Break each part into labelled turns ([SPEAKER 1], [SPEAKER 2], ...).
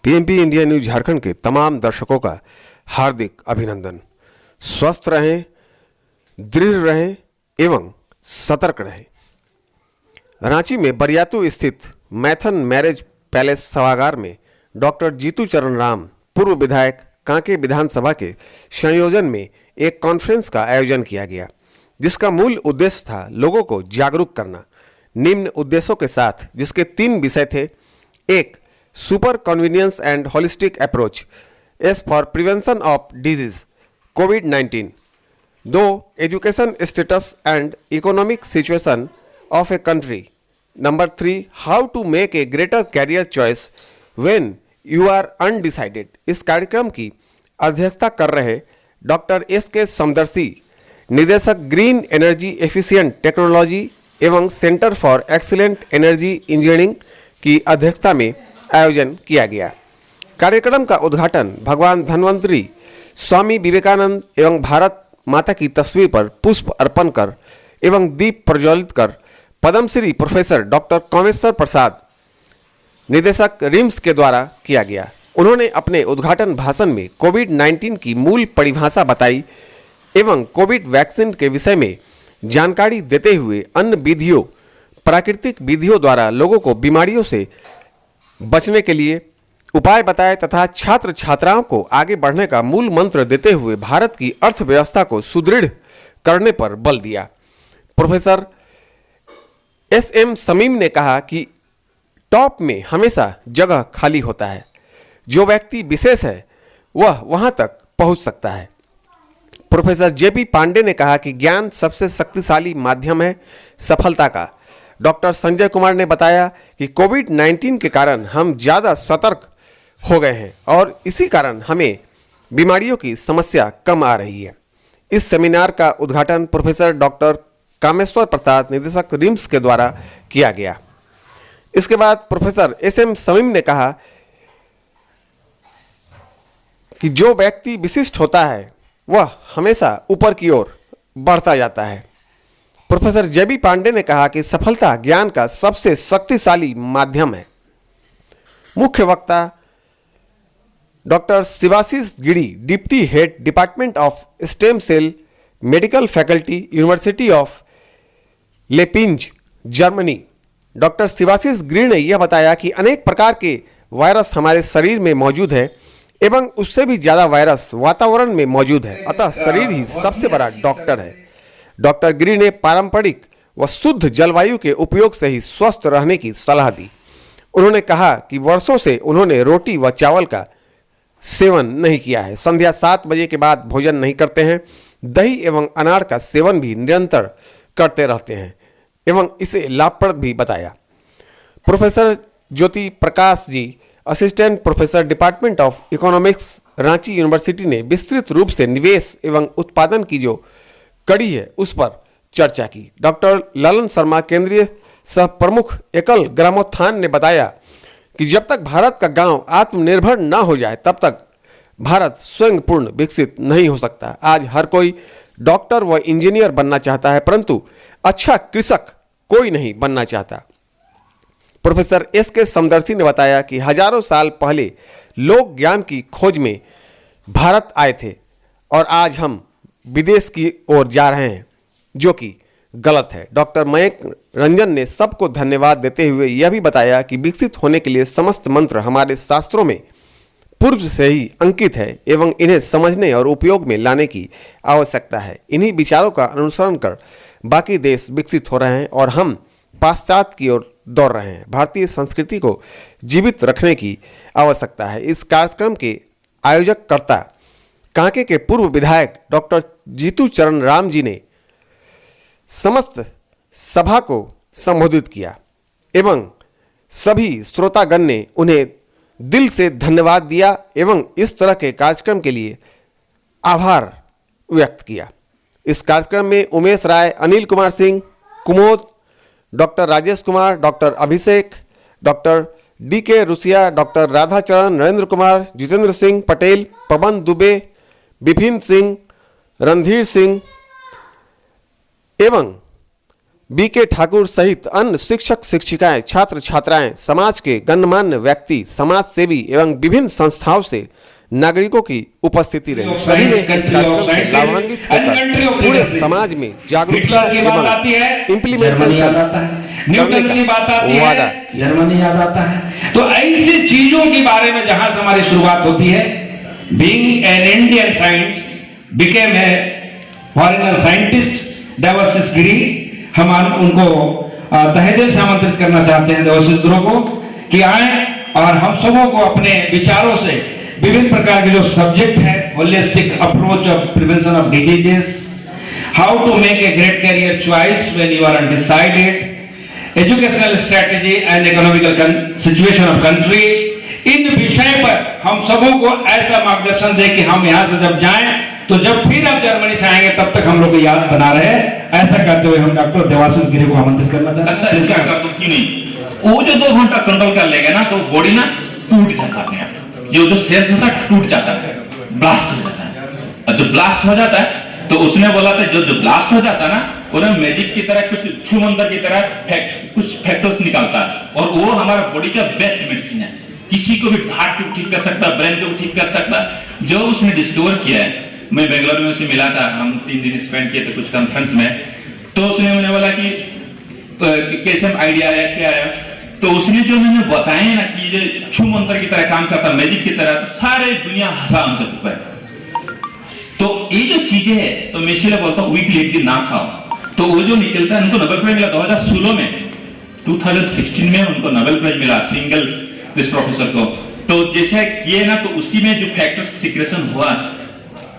[SPEAKER 1] PMP India news Jharkhand के तमाम दर्शकों का हार्दिक अभिनंदन। स्वस्थ रहें, दृढ़ रहें एवं सतर्क रहें। रांची में बरियातू स्थित मैथन मैरिज पैलेस सभागार में डॉक्टर जीतू चरण राम पूर्व विधायक कांके विधानसभा के संयोजन में एक कॉन्फ्रेंस का आयोजन किया गया, जिसका मूल उद्देश्य था लोगों को जागरूक करना। निम्न उद्देश्यों के साथ जिसके 3 विषय थे। एक, super convenience and holistic approach as for prevention of disease कोविड-19। 2, education status and economic situation of a country. Number 3, how to make a greater career choice when you are undecided. इस कार्यक्रम की अध्यक्षता कर रहे डॉक्टर एस.के. समदर्शी, निदेशक green energy efficient technology एवं centre for excellent energy engineering की अध्यक्षता में आयोजन किया गया। कार्यक्रम का उद्घाटन भगवान धन्वंतरी, स्वामी विवेकानंद एवं भारत माता की तस्वीर पर पुष्प अर्पण कर एवं दीप प्रज्वलित कर पद्मश्री प्रोफेसर डॉक्टर कामेश्वर प्रसाद, निदेशक रिम्स के द्वारा किया गया। उन्होंने अपने उद्घाटन भाषण में कोविड-19 की मूल परिभाषा बताई एवं कोविड वैक्सीन के विषय में जानकारी देते हुए अन्य विधियों, प्राकृतिक विधियों द्वारा लोगों को बीमारियों से बचने के लिए उपाय बताए तथा छात्र छात्राओं को आगे बढ़ने का मूल मंत्र देते हुए भारत की अर्थव्यवस्था को सुदृढ़ करने पर बल दिया। Professor SM. समीम ने कहा कि टॉप में हमेशा जगह खाली होता है, जो व्यक्ति विशेष है वह वहां तक पहुंच सकता है। Professor J P. पांडे ने कहा कि ज्ञान सबसे शक्तिशाली माध्यम है सफलता का। डॉक्टर संजय कुमार ने बताया कि कोविड-19 के कारण हम ज़्यादा सतर्क हो गए हैं और इसी कारण हमें बीमारियों की समस्या कम आ रही है। इस सेमिनार का उद्घाटन प्रोफेसर डॉक्टर कामेश्वर प्रसाद, निदेशक रिम्स के द्वारा किया गया। इसके बाद प्रोफेसर एस.एम. समीम ने कहा कि जो व्यक्ति विशिष्ट होता है वह हमेशा ऊपर की ओर बढ़ता जाता है। Professor JB. पांडे ने कहा कि सफलता ज्ञान का सबसे शक्तिशाली माध्यम है। मुख्य वक्ता doctor Shivashish Giri, deputy head department of stem cell medical faculty, university of Leipzig, Germany. Doctor Shivashish Giri ने यह बताया कि अनेक प्रकार के वायरस हमारे शरीर में मौजूद है एवं उससे भी ज़्यादा वायरस वातावरण में मौजूद है, अतः शरीर ही सबसे बड़ा डॉक्टर है। डॉक्टर गिरी ने पारंपरिक व शुद्ध जलवायु के उपयोग से ही स्वस्थ रहने की सलाह दी। उन्होंने कहा कि वर्षों से उन्होंने रोटी व चावल का सेवन नहीं किया है, संध्या 7 बजे के बाद भोजन नहीं करते हैं, दही एवं अनार का सेवन भी निरंतर करते रहते हैं एवं इसे लाभप्रद भी बताया। Professor Jyoti Prakash ji, assistant professor department of economics, Ranchi university ने विस्तृत रूप से निवेश एवं उत्पादन की जो कड़ी है उस पर चर्चा की। डॉक्टर ललन शर्मा, केंद्रीय सह प्रमुख एकल ग्रामोत्थान ने बताया कि जब तक भारत का गांव आत्मनिर्भर न हो जाए तब तक भारत स्वयं पूर्ण विकसित नहीं हो सकता। आज हर कोई डॉक्टर व इंजीनियर बनना चाहता है, परंतु अच्छा कृषक कोई नहीं बनना चाहता। Professor S K. समदर्शी ने बताया कि हजारों साल पहले लोग ज्ञान की खोज में भारत आए थे और आज हम विदेश की ओर जा रहे हैं, जो कि गलत है। डॉक्टर मयंक रंजन ने सबको धन्यवाद देते हुए यह भी बताया कि विकसित होने के लिए समस्त मंत्र हमारे शास्त्रों में पूर्व से ही अंकित है एवं इन्हें समझने और उपयोग में लाने की आवश्यकता है। इन्हीं विचारों का अनुसरण कर बाकी देश विकसित हो रहे हैं और हम पाश्चात्य की ओर दौड़ रहे हैं। भारतीय संस्कृति को जीवित रखने की आवश्यकता है। इस कार्यक्रम के आयोजककर्ता कांके के पूर्व विधायक डॉक्टर जीतू चरण राम जी ने समस्त सभा को संबोधित किया एवं सभी श्रोतागण ने उन्हें दिल से धन्यवाद दिया एवं इस तरह के कार्यक्रम के लिए आभार व्यक्त किया। इस कार्यक्रम में Umesh Rai, Anil Kumar Singh, Kumod, doctor Rajesh Kumar, doctor Abhishek, doctor D K. Rusia, doctor Radhacharan, Narendra Kumar, Jitendra Singh Patel, Pawan Dubey, Vipin Singh, Randhir Singh एवं बीके ठाकुर सहित अन्य शिक्षक शिक्षिकाएं, छात्र छात्राएं, समाज के गणमान्य व्यक्ति, समाज सेवी एवं विभिन्न संस्थाओं से नागरिकों की उपस्थिति रही। सभी ने इस कार्यक्रम से लाभान्वित होकर पूरे समाज में जागरूकता एवं इम्प्लीमेंटेशन करने का वादा किया।
[SPEAKER 2] जर्मनी याद आता है। तो ऐसी चीजों के बारे में जहां से हमारी शुरुआत होती है, being an Indian science became a foreigner scientist Devashish Giri, हम उनको तहे दिल से आमंत्रित करना चाहते हैं देवाशीष गुरु को कि आए और हम सबों को अपने विचारों से विभिन्न प्रकार के जो सब्जेक्ट है, holistic approach of prevention of diseases, how to make a great career choice when you are undecided, educational strategy and economical situation of country, इन विषय पर हम सबों को ऐसा मार्गदर्शन दे कि हम यहाँ से जब जाएं तो जब फिर आप जर्मनी से आएंगे तब तक हम लोग को याद बना रहे। ऐसा करते हुए हम डॉक्टर देवाशीष गिरी को आमंत्रित करना चाहते हैं।
[SPEAKER 3] क्या कर दो कि नहीं, वो जो 2 घंटा कंट्रोल कर लेगा ना तो बॉडी ना टूट जाता है, ये जो सेल्स होता है टूट जाता है, ब्लास्ट हो जाता है। और जो ब्लास्ट हो जाता है तो उसने बोला था जो ब्लास्ट हो जाता है ना वो मैजिक की तरह, कुछ छू मंतर की तरह कुछ फैक्टर्स निकालता है और वो हमारा बॉडी का बेस्ट मेडिसिन है। किसी को भी हार्ट को ठीक कर सकता है, ब्रेन को भी ठीक कर सकता है। जो उसने डिस्कवर किया है, मैं बेंगलोर में उसे मिला था, हम 3 दिन स्पेंड किए थे कुछ कॉन्फ्रेंस में, तो उसने मुझे बोला कि कैसे आइडिया आया, क्या आया, तो उसने जो मैंने बताया ना कि ये छू मंत्र की तरह काम करता, मैजिक की तरह, तो सारे दुनिया हंसा उनके ऊपर। तो ये जो चीजें है, तो मैं इसलिए बोलता हूँ वीकली एक दिन ना खाओ, तो वो जो निकलता है, उनको नोबेल प्राइज मिला 2016 में, 2016 में उनको नोबेल प्राइज मिला सिंगल दिस प्रोफेसर को। तो जैसे किए ना, तो उसी में जो फैक्टर सिक्रेशन हुआ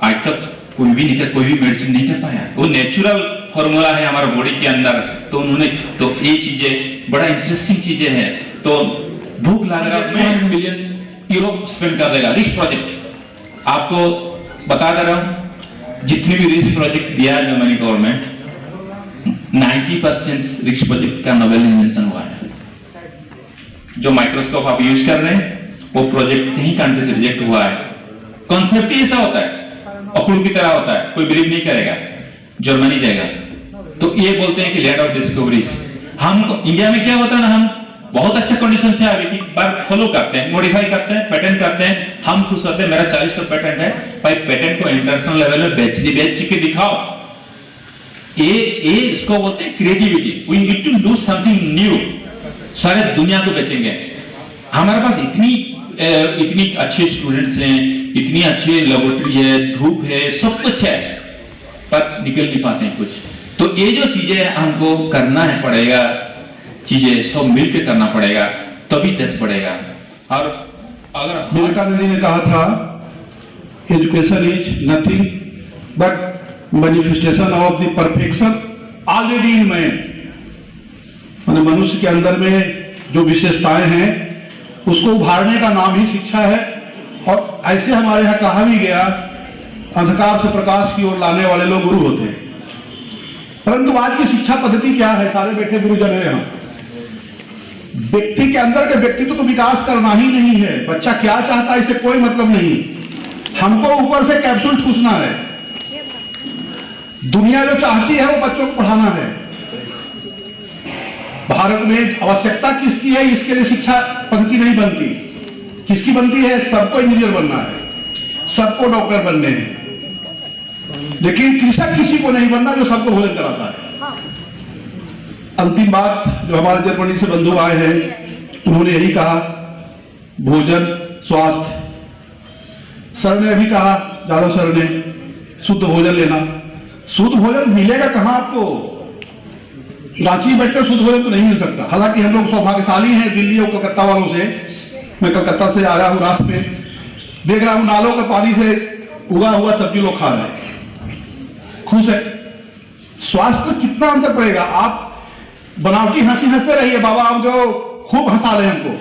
[SPEAKER 3] आज तक कोई भी नहीं कर, कोई भी मेडिसिन नहीं कर पाया। वो नेचुरल फॉर्मूला है हमारे बॉडी के अंदर, तो उन्होंने, तो ये चीजें बड़ा इंटरेस्टिंग चीजें हैं। तो भूख लग रहा है, €1 मिलियन स्पेंड कर देगा रिच प्रोजेक्ट। आपको बता दे रहा हूं, जितने भी रिच प्रोजेक्ट दिया है जर्मनी गवर्नमेंट, 90% रिच प्रोजेक्ट का नोबेल इन्वेंशन हुआ है। जो माइक्रोस्कोप आप यूज कर रहे हैं वो प्रोजेक्ट कहीं कंट्री से रिजेक्ट हुआ है। कॉन्सेप्ट ही ऐसा होता है, अक्लू की तरह होता है, कोई बिलीव नहीं करेगा, जर्मनी जाएगा। तो ये बोलते हैं कि लैंड ऑफ डिस्कवरीज। हम इंडिया में क्या होता है ना, हम बहुत अच्छा कंडीशन से आगे की बार फॉलो करते हैं, मॉडिफाई करते हैं, पेटेंट करते हैं, हम खुश होते हैं। मेरा 40 का पेटेंट है भाई, पेटेंट को इंटरनेशनल लेवल में बेच के दिखाओ। ये इसको बोलते हैं creativity. We need to do something new, सारे दुनिया को बेचेंगे। हमारे पास इतनी अच्छे स्टूडेंट्स हैं, इतनी अच्छी लेबोरेटरी है, धूप है, सब कुछ है, पर निकल नहीं पाते हैं कुछ। तो ये जो चीजें हमको करना है पड़ेगा, चीजें सब मिलकर करना पड़ेगा, तभी देश बढ़ेगा। और अगर
[SPEAKER 4] विवेकानंद जी ने कहा था, education is nothing but manifestation of the perfection already in man. मनुष्य के अंदर में जो विशेषताएं हैं उसको उभारने का नाम ही शिक्षा है। और ऐसे हमारे यहाँ कहा भी गया, अंधकार से प्रकाश की ओर लाने वाले लोग गुरु होते हैं। परंतु आज की शिक्षा पद्धति क्या है, सारे बैठे गुरुजन है यहाँ, व्यक्ति के अंदर के व्यक्तित्व को विकास करना ही नहीं है। बच्चा क्या चाहता है इसे कोई मतलब नहीं, हमको ऊपर से कैप्सूल ठूसना है। दुनिया जो चाहती है वो बच्चों को पढ़ाना है। भारत में आवश्यकता किसकी है, इसके लिए शिक्षा पद्धति नहीं बनती। किसकी बनती है? सबको इंजीनियर बनना है, सबको डॉक्टर बनने हैं, लेकिन कृषक किसी को नहीं बनना जो सबको भोजन कराता है। अंतिम बात जो हमारे जर्मनी से बंधु आए हैं, उन्होंने यही कहा, भोजन स्वास्थ्य। सर ने भी कहा, जादव सर ने, शुद्ध भोजन लेना। शुद्ध भोजन मिलेगा कहां आपको? रांची में बैठकर शुद्ध भोजन तो नहीं मिल सकता। हालांकि हम लोग सौभाग्यशाली हैं दिल्ली और कलकत्ता वालों से। मैं कलकत्ता से आया हूं, रास्ते में देख रहा हूं नालों के पानी से उगा हुआ सब्जी लोग खा रहे हैं, खुश है। स्वास्थ्य पर कितना अंतर पड़ेगा? आप बनावटी हंसी हंसते रहिए, बाबा हम जो खूब हंसा रहे हैं हमको,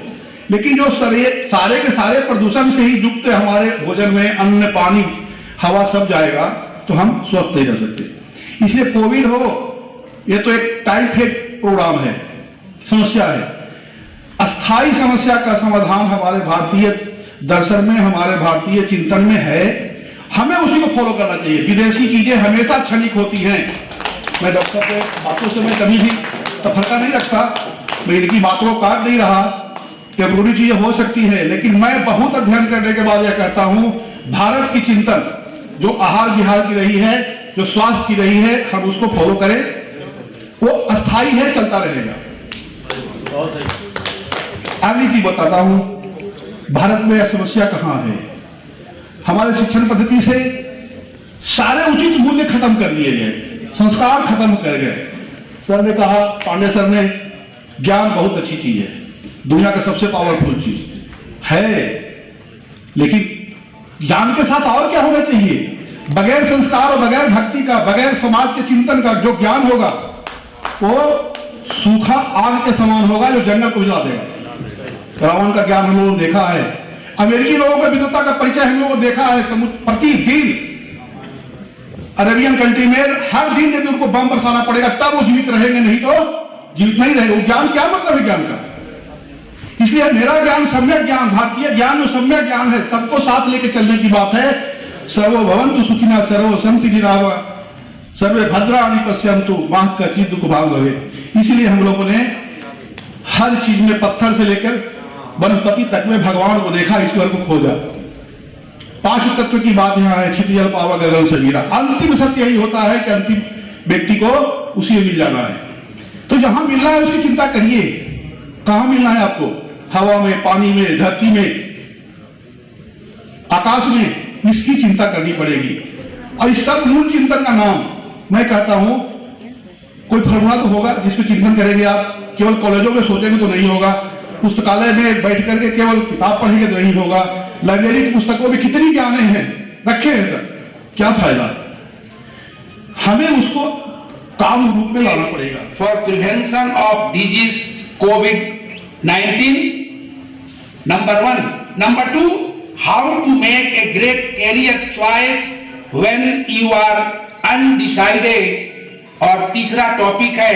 [SPEAKER 4] लेकिन जो सारे के सारे प्रदूषण से ही युक्त हमारे भोजन में अन्न, पानी, हवा सब जाएगा तो हम स्वस्थ नहीं रह सकते। इसलिए कोविड हो, ये तो एक टाइम फेक प्रोग्राम है, समस्या है। अस्थायी समस्या का समाधान हमारे भारतीय दर्शन में, हमारे भारतीय चिंतन में है। हमें उसी को फॉलो करना चाहिए। विदेशी चीजें हमेशा क्षणिक होती हैं, मैं डॉक्टर के बातों से मैं कभी भी तफरका नहीं रखता, मैं इनकी बातों को काट नहीं रहा कि बुरी चीजें हो सकती है, लेकिन मैं बहुत अध्ययन करने के बाद यह कहता हूं, भारत की चिंतन जो आहार विहार की रही है, जो स्वास्थ्य की रही है, हम उसको फॉलो करें, वो अस्थाई है, चलता रहेगा। अगली चीज बताता हूं, भारत में यह समस्या कहां है। हमारे शिक्षण पद्धति से सारे उचित मूल्य खत्म कर दिए गए, संस्कार खत्म कर गए। सर ने कहा, पांडे सर ने, ज्ञान बहुत अच्छी चीज है, दुनिया का सबसे पावरफुल चीज है, लेकिन ज्ञान के साथ और क्या होना चाहिए? बगैर संस्कार और बगैर भक्ति का, बगैर समाज के चिंतन का जो ज्ञान होगा वो सूखा आग के समान होगा जो जंगल को जला देगा। रावण का ज्ञान हम लोगों ने देखा है, अमेरिकी लोगों का विद्वता का परिचय हम लोगों ने देखा है। प्रतिदिन अरेबियन कंट्री में हर दिन यदि उनको बम बरसाना पड़ेगा तब वो जीवित रहेंगे, नहीं तो जीवित नहीं रहेंगे। ज्ञान क्या मतलब है ज्ञान का? इसलिए मेरा ज्ञान सम्यक ज्ञान, भारतीय ज्ञान जो सम्यक ज्ञान है, सबको साथ लेके चलने की बात है। सर्वो भवन्तु सुखिनः, सर्वो सन्तु निरामया, सर्वे भद्राणि पश्यन्तु मा कश्चित् दुःख भाग् भवेत्। इसलिए हम लोगों ने हर चीज में पत्थर से लेकर वनस्पति तक में भगवान को देखा, ईश्वर को खोजा। पांच तत्व की बात यहां है, क्षिति जल पावक गगन समीरा। अंतिम सत्य यही होता है कि अंतिम व्यक्ति को उसी में मिल जाना है। तो जहां मिलना है उसकी चिंता करिए। कहां मिलना है आपको? हवा में, पानी में, धरती में, आकाश में, इसकी चिंता करनी पड़ेगी। और इस सब मूल चिंतन का नाम मैं कहता हूं, कोई फॉर्मूला तो होगा जिसपे चिंतन करेंगे आप। केवल कॉलेजों में सोचेंगे तो नहीं होगा, पुस्तकालय में बैठ करके केवल किताब पढ़ेंगे तो नहीं होगा। लाइब्रेरी की पुस्तकों में कितनी ज्ञान है, रखे हैं सर, क्या फायदा? हमें उसको काम रूप में लाना पड़ेगा।
[SPEAKER 2] For prevention of disease COVID-19, number 1. Number 2, how to make a great career choice when you are undecided. और तीसरा टॉपिक है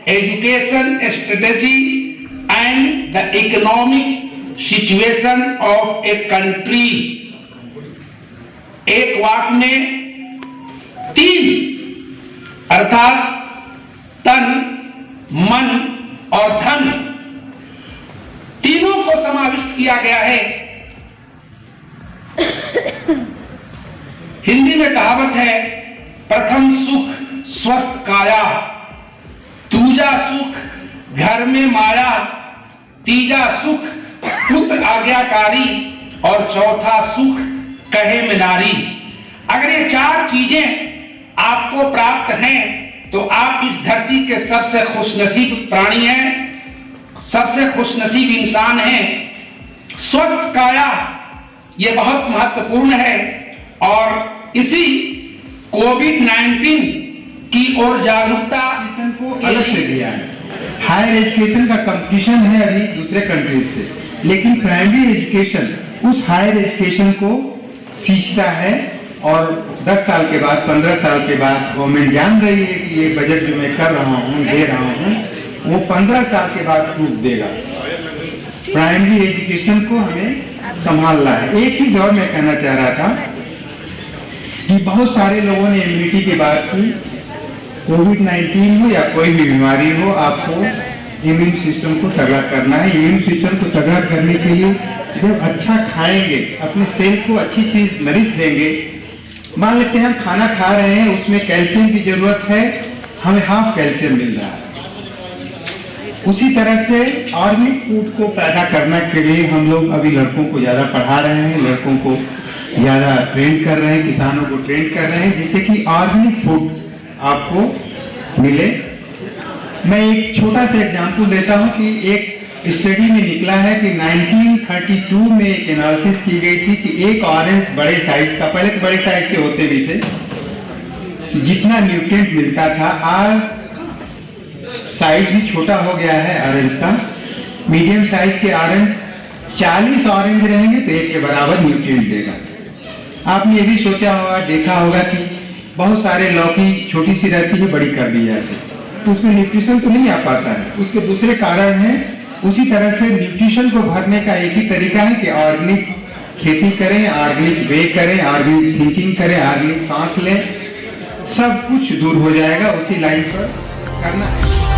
[SPEAKER 2] education strategy and the economic situation of a country. एक वाक्य में 3 अर्थात तन, मन और धन, तीनों को समाविष्ट किया गया है। हिंदी में कहावत है, प्रथम सुख स्वस्थ काया, दूजा सुख घर में माया, तीजा सुख पुत्र आज्ञाकारी और चौथा सुख कहे में नारी। अगर ये 4 चीजें आपको प्राप्त हैं तो आप इस धरती के सबसे खुशनसीब प्राणी हैं, सबसे खुशनसीब इंसान हैं। स्वस्थ काया ये बहुत महत्वपूर्ण है और इसी कोविड-19 की ओर जागरूकता
[SPEAKER 5] को अलग से दिया है। हायर एजुकेशन का कंपटीशन है अभी दूसरे कंट्रीज से, लेकिन प्राइमरी एजुकेशन उस हायर एजुकेशन को सींचता है और 10 साल के बाद, 15 साल के बाद गवर्नमेंट जान रही है कि ये बजट जो मैं कर रहा हूँ, दे रहा हूँ, वो 15 साल के बाद प्रूफ देगा। प्राइमरी एजुकेशन को हमें संभालना है। एक चीज और मैं कहना चाह रहा था कि बहुत सारे लोगों ने इम्यूनिटी की बात की। कोविड-19 हो या कोई भी बीमारी हो, आपको इम्यून सिस्टम को तगड़ा करना है। इम्यून सिस्टम को तगड़ा करने के लिए जब अच्छा खाएंगे, अपने सेल को अच्छी चीज नरिश देंगे। मान लेते हैं हम खाना खा रहे हैं, उसमें कैल्शियम की जरूरत है, हमें हाफ कैल्शियम मिल रहा है। उसी तरह से ऑर्गेनिक फूड को पैदा करने के लिए हम लोग अभी लड़कों को ज्यादा पढ़ा रहे हैं, लड़कों को ज्यादा ट्रेन कर रहे हैं, किसानों को ट्रेन कर रहे हैं, जिससे कि ऑर्गेनिक फूड आपको मिले। मैं एक छोटा सा एग्जांपल देता हूं कि एक स्टडी में निकला है कि 1932 में एक एनालिसिस की गई थी कि एक ऑरेंज बड़े साइज का, पहले तो बड़े साइज के होते भी थे, जितना न्यूट्रिएंट मिलता था, आज साइज भी छोटा हो गया है ऑरेंज का। मीडियम साइज के ऑरेंज 40 ऑरेंज रहेंगे तो एक के बराबर न्यूट्रिएंट देगा। आपने ये भी सोचा होगा, देखा होगा कि बहुत सारे लौकी छोटी सी रहती है, बड़ी कर दी जाती है, तो उसमें न्यूट्रिशन तो नहीं आ पाता है। उसके दूसरे कारण हैं। उसी तरह से न्यूट्रिशन को भरने का एक ही तरीका है कि ऑर्गेनिक खेती करें, ऑर्गेनिक वे करें, ऑर्गेनिक थिंकिंग करें, ऑर्गेनिक सांस लें, सब कुछ दूर हो जाएगा, उसी लाइन पर करना है।